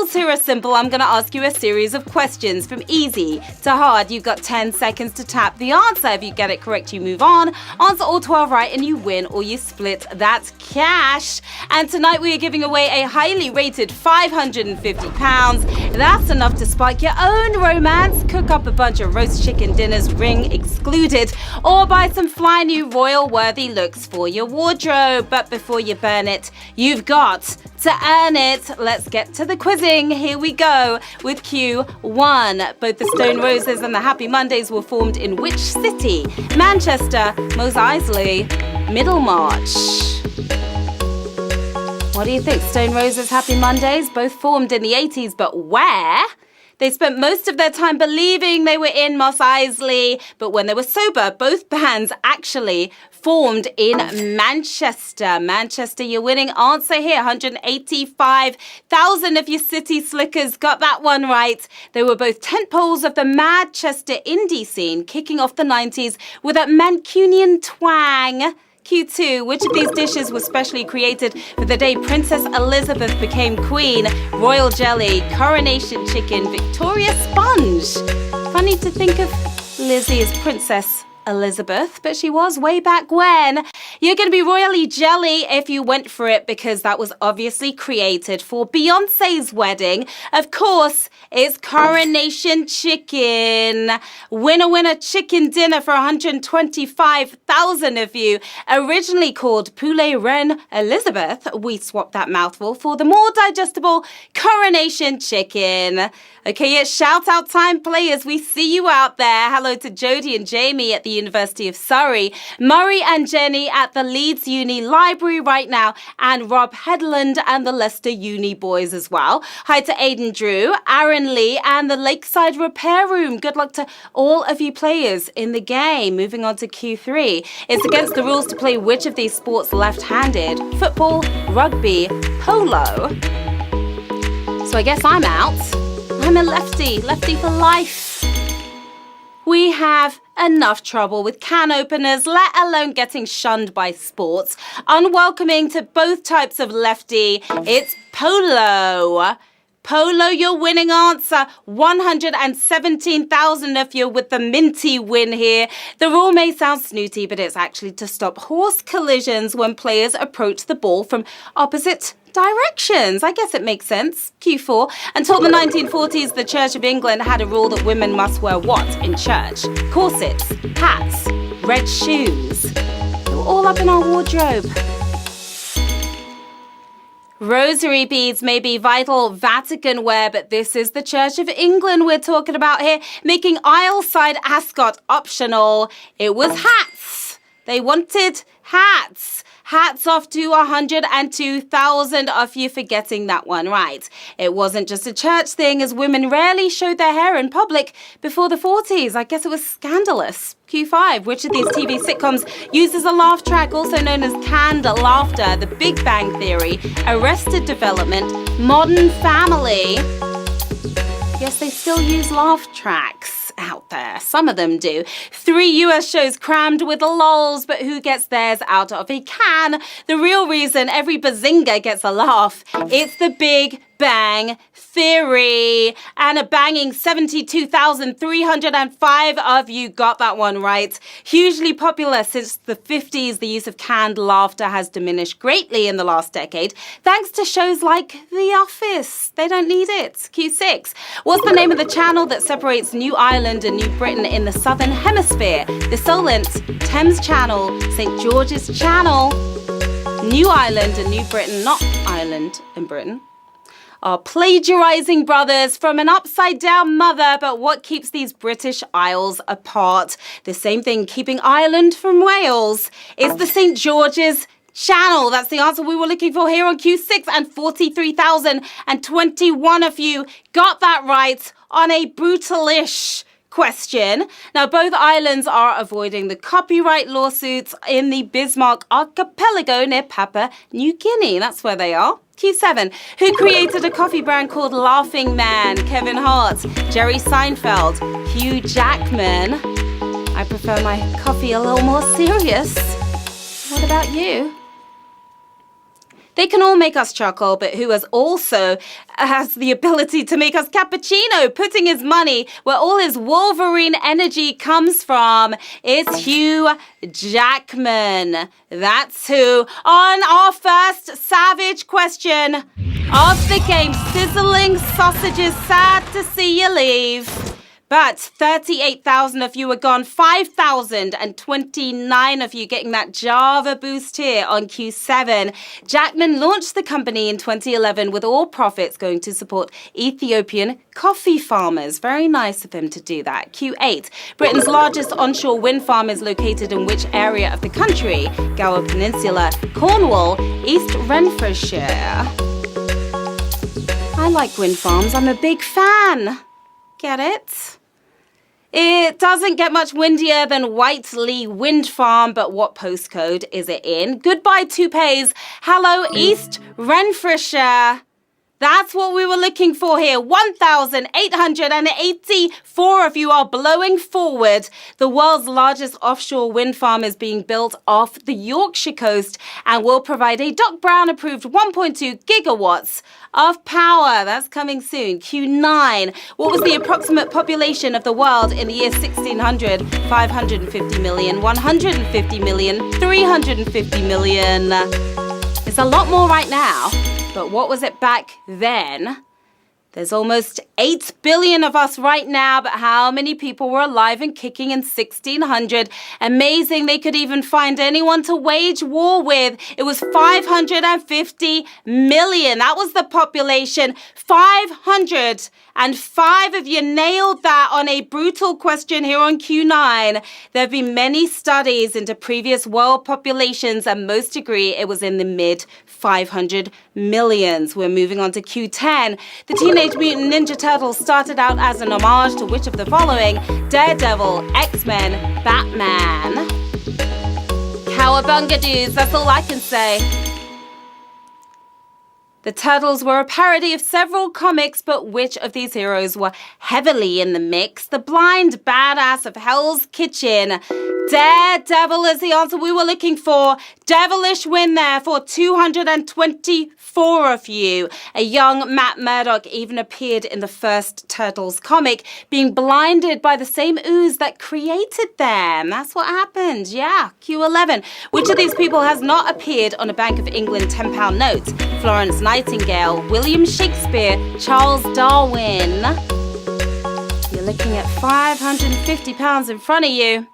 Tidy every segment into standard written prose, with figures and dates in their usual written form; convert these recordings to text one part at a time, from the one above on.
rules here are simple. I'm going to ask you a series of questions from easy to hard. You've got 10 seconds to tap the answer. If you get it correct, you move on. Answer all 12 right and you win, or you split that cash. And tonight we are giving away a highly rated £550. That's enough to spark your own romance, cook up a bunch of roast chicken dinners, ring excluded, or buy some fly new royal-worthy looks for your wardrobe. But before you burn it, you've got to earn it. Let's get to the quizzing. Here we go with Q1. Both the Stone Roses and the Happy Mondays were formed in which city? Manchester, Mos Eisley, Middlemarch. What do you think? Stone Roses, Happy Mondays, both formed in the 80s, but where? They spent most of their time believing they were in Mos Eisley, but when they were sober, both bands actually formed in Manchester. Manchester, your winning answer here. 185,000 of your city slickers got that one right. They were both tentpoles of the Manchester indie scene, kicking off the 90s with a Mancunian twang. Q2, which of these dishes was specially created for the day Princess Elizabeth became queen? Royal jelly, coronation chicken, Victoria sponge. Funny to think of Lizzie as Princess Elizabeth, but she was way back when. You're going to be royally jelly if you went for it, because that was obviously created for Beyonce's wedding. Of course, it's coronation chicken. Winner, winner, chicken dinner for 125,000 of you. Originally called Poulet Reine Elizabeth, we swapped that mouthful for the more digestible coronation chicken. Okay, it's shout out time, players. We see you out there. Hello to Jodie and Jamie at the University of Surrey, Murray and Jenny at the Leeds Uni Library right now, and Rob Headland and the Leicester Uni boys as well. Hi to Aidan Drew, Aaron Lee, and the Lakeside Repair Room. Good luck to all of you players in the game. Moving on to Q3. It's against the rules to play which of these sports left-handed? Football, rugby, polo. So I guess I'm out. I'm a lefty for life. We have enough trouble with can openers, let alone getting shunned by sports. Unwelcoming to both types of lefty, it's polo. Polo, your winning answer. 117,000 of you with the minty win here. The rule may sound snooty, but it's actually to stop horse collisions when players approach the ball from opposite directions. I guess it makes sense. Q4. Until the 1940s, the Church of England had a rule that women must wear what in church? Corsets, hats, red shoes. They were all up in our wardrobe. Rosary beads may be vital Vatican wear, but this is the Church of England we're talking about here, making aisle-side ascot optional. It was hats. They wanted hats. Hats off to 102,000 of you for getting that one right. It wasn't just a church thing, as women rarely showed their hair in public before the 40s. I guess it was scandalous. Q5, which of these TV sitcoms uses a laugh track, also known as canned laughter? The Big Bang Theory, Arrested Development, Modern Family. Yes, they still use laugh tracks out there. Some of them do. 3 US shows crammed with lols, but who gets theirs out of a can? The real reason every bazinga gets a laugh, it's the Big Bang Theory. And a banging 72,305 of you got that one right. Hugely popular since the 50s, the use of canned laughter has diminished greatly in the last decade, thanks to shows like The Office. They don't need it. Q6. What's the name of the channel that separates New Ireland and New Britain in the Southern Hemisphere? The Solent, Thames Channel, St. George's Channel. New Ireland and New Britain, not Ireland and Britain, are plagiarizing brothers from an upside-down mother, but what keeps these British Isles apart? The same thing keeping Ireland from Wales. It's the St. George's Channel. That's the answer we were looking for here on Q6, and 43,021 of you got that right on a brutalish question. Now, both islands are avoiding the copyright lawsuits in the Bismarck Archipelago near Papua New Guinea. That's where they are. Q7. Who created a coffee brand called Laughing Man? Kevin Hart, Jerry Seinfeld, Hugh Jackman. I prefer my coffee a little more serious. What about you? They can all make us chuckle, but who has the ability to make us cappuccino, putting his money where all his Wolverine energy comes from? It's Hugh Jackman. That's who. On our first savage question of the game, sizzling sausages, sad to see you leave. But 38,000 of you are gone, 5,029 of you getting that Java boost here on Q7. Jackman launched the company in 2011 with all profits going to support Ethiopian coffee farmers. Very nice of him to do that. Q8. Britain's largest onshore wind farm is located in which area of the country? Gower Peninsula, Cornwall, East Renfrewshire. I like wind farms. I'm a big fan. Get it? It doesn't get much windier than Whiteley Wind Farm, but what postcode is it in? Goodbye, toupees. Hello, East Renfrewshire. That's what we were looking for here. 1,884 of you are blowing forward. The world's largest offshore wind farm is being built off the Yorkshire coast and will provide a Doc Brown approved 1.2 gigawatts of power. That's coming soon. Q9. What was the approximate population of the world in the year 1600? 550 million, 150 million, 350 million. It's a lot more right now. But what was it back then? There's almost 8 billion of us right now, but how many people were alive and kicking in 1600? Amazing they could even find anyone to wage war with. It was 550 million. That was the population. 505 of you nailed that on a brutal question here on Q9. There have been many studies into previous world populations, and most agree it was in the mid 500 millions. We're moving on to Q10. The Teenage Mutant Ninja Turtles started out as an homage to which of the following? Daredevil, X-Men, Batman. Cowabunga dudes, that's all I can say. The Turtles were a parody of several comics, but which of these heroes were heavily in the mix? The blind badass of Hell's Kitchen. Daredevil is the answer we were looking for. Devilish win there for 224 of you. A young Matt Murdock even appeared in the first Turtles comic, being blinded by the same ooze that created them. That's what happened. Yeah, Q11. Which of these people has not appeared on a Bank of England £10 note? Florence Nightingale, William Shakespeare, Charles Darwin. You're looking at £550 in front of you.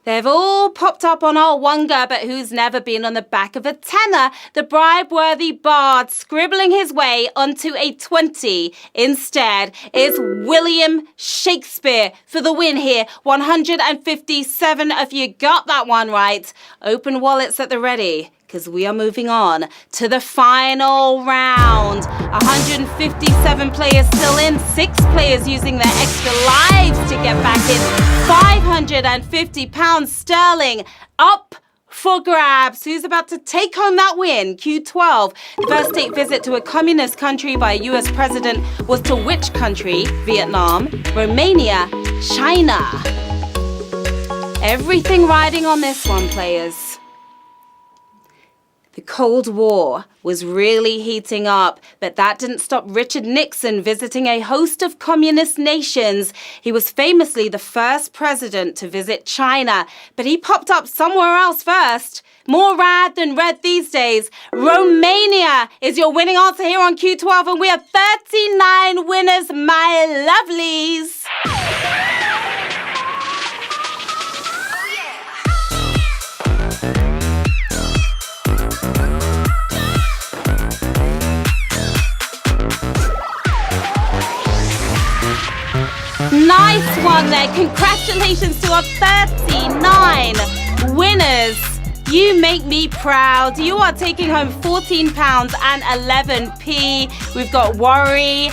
They've all popped up on our Wonga, but who's never been on the back of a tenner? The bribe-worthy bard scribbling his way onto a 20 instead is William Shakespeare for the win here. 157 of you got that one right. Open wallets at the ready, because we are moving on to the final round. 157 players still in, 6 players using their extra lives to get back in. £550 sterling up for grabs. Who's about to take home that win? Q12. The first state visit to a communist country by a US president was to which country? Vietnam, Romania, China. Everything riding on this one, players. The Cold War was really heating up, but that didn't stop Richard Nixon visiting a host of communist nations. He was famously the first president to visit China, but he popped up somewhere else first. More rad than red these days. Romania is your winning answer here on Q12, and we have 39 winners, my lovelies. Nice one there. Congratulations to our 39 winners. You make me proud. You are taking home £14 and 11p. We've got Worry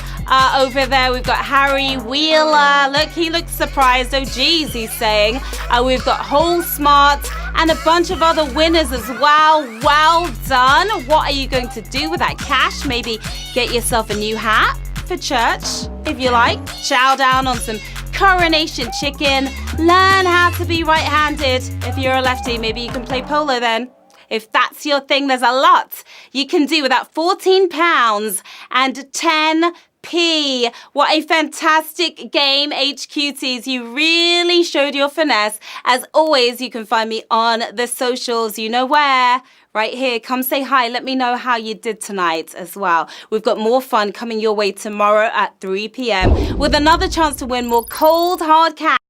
over there. We've got Harry Wheeler. Look, he looks surprised. Oh, geez, he's saying. We've got Whole Smart and a bunch of other winners as well. Well done. What are you going to do with that cash? Maybe get yourself a new hat for church, if you like. Chow down on some coronation chicken. Learn how to be right-handed. If you're a lefty, maybe you can play polo then. If that's your thing, there's a lot you can do with that £14 and 10p. What a fantastic game, HQTs. You really showed your finesse. As always, you can find me on the socials. You know where? Right here. Come say hi. Let me know how you did tonight as well. We've got more fun coming your way tomorrow at 3 p.m. with another chance to win more cold, hard cash.